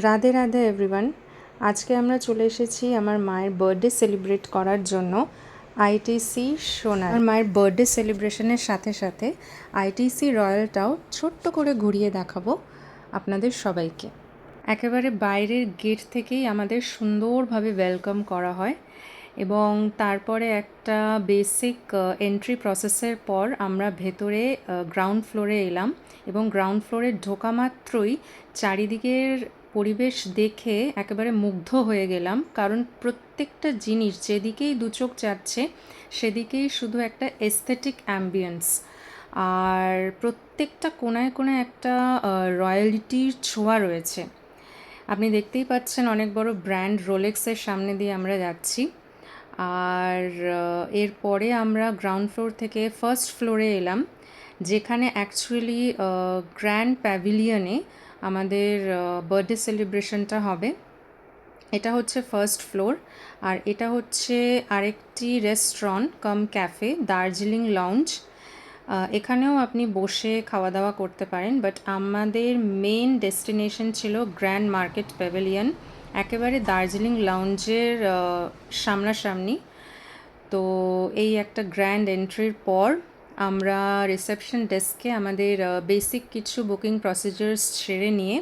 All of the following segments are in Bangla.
রাধে রাধে এভরিওয়ান। আজকে আমরা চলে এসেছি আমার মায়ের বার্থডে সেলিব্রেট করার জন্য আইটিসি সোনার। আমার মায়ের বার্থডে সেলিব্রেশনের সাথে সাথে আইটিসি রয়্যালটাও ছোট্ট করে ঘুরিয়ে দেখাবো আপনাদের সবাইকে। একেবারে বাইরের গেট থেকেই আমাদের সুন্দরভাবে ওয়েলকাম করা হয় এবং তারপরে একটা বেসিক এন্ট্রি প্রসেসের পর আমরা ভেতরে গ্রাউন্ড ফ্লোরে এলাম এবং গ্রাউন্ড ফ্লোরে ঢোকা মাত্রই চারিদিকের পরিবেশ দেখে একেবারে মুগ্ধ হয়ে গেলাম, কারণ প্রত্যেকটা জিনিস যেদিকেই দু চোখ যাচ্ছে সেদিকেই শুধু একটা এস্থেটিক অ্যাম্বিয়েন্স, আর প্রত্যেকটা কোনায় কোনায় একটা রয়্যালিটির ছোঁয়া রয়েছে। আপনি দেখতেই পাচ্ছেন অনেক বড় ব্র্যান্ড রোলেক্সের সামনে দিয়ে আমরা যাচ্ছি। আর এরপরে আমরা গ্রাউন্ড ফ্লোর থেকে ফার্স্ট ফ্লোরে এলাম, যেখানে অ্যাকচুয়ালি গ্র্যান্ড প্যাভিলিয়নে আমাদের বার্থডে সেলিব্রেশনটা হবে। এটা হচ্ছে ফার্স্ট ফ্লোর, আর এটা হচ্ছে আরেকটি রেস্টুরেন্ট কাম ক্যাফে, দার্জিলিং লাউঞ্জ। এখানেও আপনি বসে খাওয়া দাওয়া করতে পারেন, বাট আমাদের মেইন ডেস্টিনেশন ছিল গ্র্যান্ড মার্কেট প্যাভিলিয়ন, একেবারে দার্জিলিং লাউঞ্জের সামনাসামনি। তো এই একটা গ্র্যান্ড এন্ট্রির পর আমরা রিসেপশন ডেস্কে আমাদের বেসিক কিছু বুকিং প্রসিজার্স সেরে নিয়ে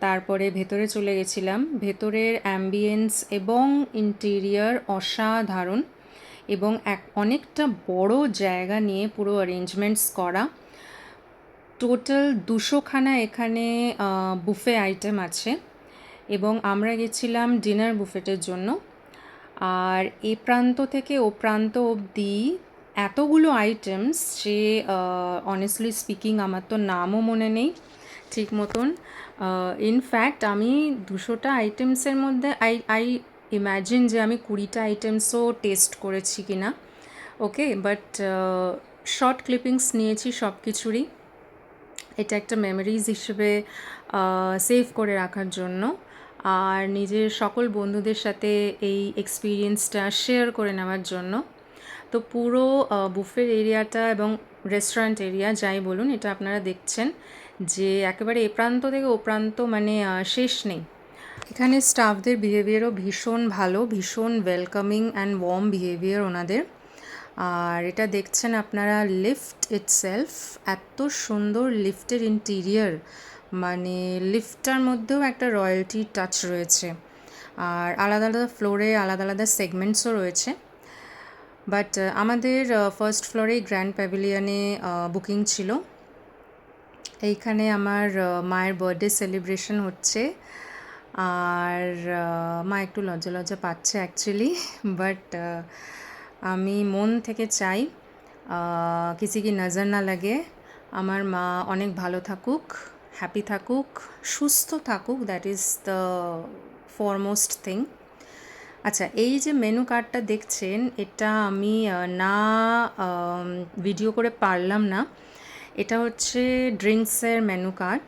তারপরে ভেতরে চলে গেছিলাম। ভেতরের অ্যাম্বিয়েন্স এবং ইন্টেরিয়ার অসাধারণ এবং অনেকটা বড় জায়গা নিয়ে পুরো অ্যারেঞ্জমেন্টস করা। টোটাল 200খানা এখানে বুফে আইটেম আছে এবং আমরা গেছিলাম ডিনার বুফেটের জন্য। আর এ প্রান্ত থেকে ও প্রান্ত অবধি এতগুলো আইটেমস যে অনেস্টলি স্পিকিং আমার তো নামও মনে নেই ঠিক মতন। ইনফ্যাক্ট আমি 200টা আইটেমসের মধ্যে আই ইম্যাজিন যে আমি 20টা আইটেমসও টেস্ট করেছি কি না। ওকে, বাট শর্ট ক্লিপিংস নিয়েছি সব কিছুরই। এটা একটা মেমোরিজ হিসেবে সেভ করে রাখার জন্য আর নিজের সকল বন্ধুদের সাথে এই এক্সপিরিয়েন্সটা শেয়ার করে নেওয়ার জন্য। তো পুরো বুফের এরিয়াটা এবং রেস্টুরেন্ট এরিয়া যাই বলুন, এটা আপনারা দেখছেন যে একেবারে এ প্রান্ত থেকে ও প্রান্ত মানে শেষ নেই। এখানে স্টাফদের বিহেভিয়ারও ভীষণ ভালো, ভীষণ ওয়েলকামিং অ্যান্ড ওয়ার্ম বিহেভিয়ার ওনাদের। আর এটা দেখছেন আপনারা লিফট ইটসেলফ, এত সুন্দর লিফটের ইন্টিরিয়ার, মানে লিফটটার মধ্যেও একটা রয়্যালটি টাচ রয়েছে। আর আলাদা আলাদা ফ্লোরে আলাদা আলাদা সেগমেন্টসও রয়েছে। বাট আমাদের ফার্স্ট ফ্লোরেই গ্র্যান্ড প্যাভিলিয়নে বুকিং ছিল। এইখানে আমার মায়ের বার্থডে সেলিব্রেশন হচ্ছে, আর মা একটু লজ্জা লজ্জা পাচ্ছে অ্যাকচুয়ালি, বাট আমি মন থেকে চাই কিসি কি নজর না লাগে, আমার মা অনেক ভালো থাকুক, হ্যাপি থাকুক, সুস্থ থাকুক, that is the foremost thing. আচ্ছা, এই যে মেনু কার্ডটা দেখছেন, এটা আমি না ভিডিও করে পারলাম না। এটা হচ্ছে ড্রিঙ্কসের মেনু কার্ড,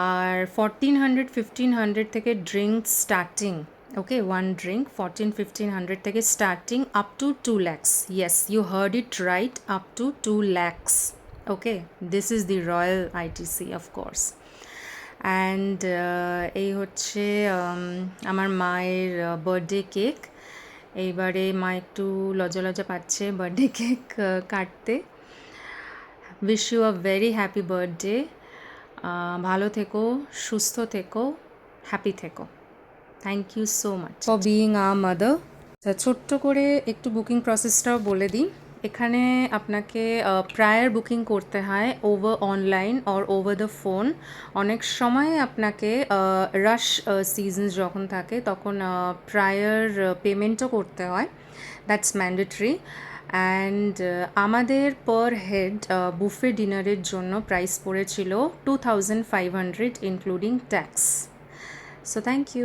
আর 1400-1500 থেকে drinks starting. Okay, one drink 1400-1500 থেকে starting up to 2 lakhs। Yes, you heard it right, up to 2 lakhs। Okay, this is the royal ITC of course. And এই হচ্ছে আমার মায়ের বার্থডে কেক। এইবারে মা একটু লজ্জা লজ্জা পাচ্ছে বার্থডে কেক কাটতে। Wish you a very happy birthday. ভালো থেকো, সুস্থ থেকো, হ্যাপি থেকো। Thank you so much for being a mother. ছোট্ট করে একটু বুকিং প্রসেসটাও বলে দিই। এখানে আপনাকে প্রায়ার বুকিং করতে হয় over online or over the phone. অনেক সময় আপনাকে রাশ সিজন যখন থাকে তখন প্রায়ার পেমেন্টও করতে হয়, দ্যাটস ম্যান্ডেটরি। অ্যান্ড আমাদের পার হেড বুফে ডিনারের জন্য প্রাইস পড়েছিল 2500 including tax. So thank you.